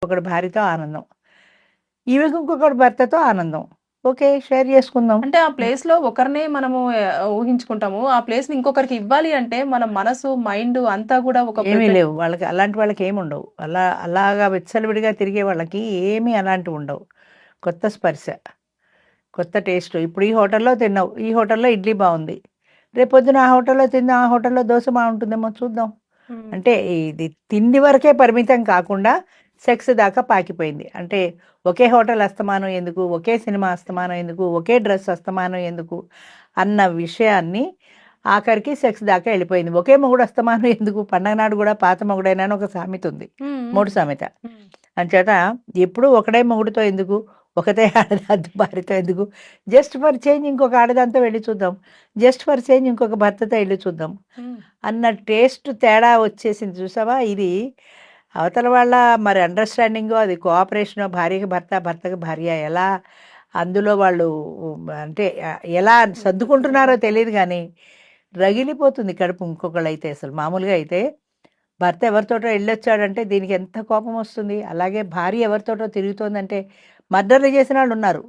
ఒకడి భార్యతో ఆనందం. ఈమెకి ఇంకొకటి భర్తతో ఆనందం. ఓకే. షేర్ చేసుకుందాం. అంటే ఆ ప్లేస్‌లో ఒకరినే మనము ఊహించుకుంటాము. ఆ ప్లేస్‌ని ఇంకొకరికి ఇవ్వాలి అంటే మన మనసు, మైండ్ అంతా గూడా ఒక ఏమీ లేవు. వాళ్ళకి అలాంటి వాళ్ళకేముండవు. అలాగా విచ్చలవిడిగా తిరిగే వాళ్ళకి ఏమీ అలాంటివుండవు. కొత్త స్పర్శ, కొత్త టేస్టు. ఇప్పుడు ఈ హోటల్‌లో తిన్నావు. ఈ హోటల్‌లో ఇడ్లీ బావుంది. రేపొద్దున ఆ హోటల్‌లో తిందాం. ఆ హోటల్‌లో దోస బావుంటుందేమో చూద్దాం. హ్మ్. అంటే ఇది తిండి వరకే పరిమితం కాకుండా సెక్స్ దాకా పాకిపోయింది. అంటే ఒకే హోటల్ అస్తమానం ఎందుకు? ఒకే సినిమా అస్తమానం ఎందుకు? ఒకే డ్రెస్ అస్తమానం ఎందుకు? అన్న విషయాన్ని ఆఖరికి సెక్స్ దాకా వెళ్ళిపోయింది. ఒకే మొగుడు అస్తమానం ఎందుకు? పండగ నాడు కూడా పాత మొగుడేనా అని ఒక సామెత ఉంది. హ్మ్. మూడు హ్మ్. సామెత. హ్మ్. అంచేత ఎప్పుడూ ఒకడే మొగుడుతో ఎందుకు? ఒకతే ఆడదాంతో భార్యతో ఎందుకు? జస్ట్ ఫర్ చేంజ్ ఇంకొక ఆడదాంతో వెళ్ళి చూద్దాం. జస్ట్ ఫర్ చేంజ్ ఇంకొక భర్తతో వెళ్ళి చూద్దాం. హ్మ్. అన్న టేస్ట్ తేడా వచ్చేసింది చూసావా? ఇది అవతల వాళ్ళ మరి అండర్‌స్టాండింగో, అది కోఆపరేషనో, భార్యకి భర్త, భర్తకి భార్య ఎలా అందులో వాళ్ళు అంటే ఎలా సర్దుకుంటున్నారో తెలీదు గానీ, రగిలిపోతుంది కడుపు ఇంకొకళ్ళైతే అసలు. మామూలుగా అయితే భర్త ఎవరితోటో ఎళ్ళొచ్చాడంటే దీనికి ఎంత కోపమొస్తుంది. అలాగే భార్య ఎవరితోటో తిరుగుతోందంటే మర్డర్‌లు చేసిన వాళ్ళున్నారు.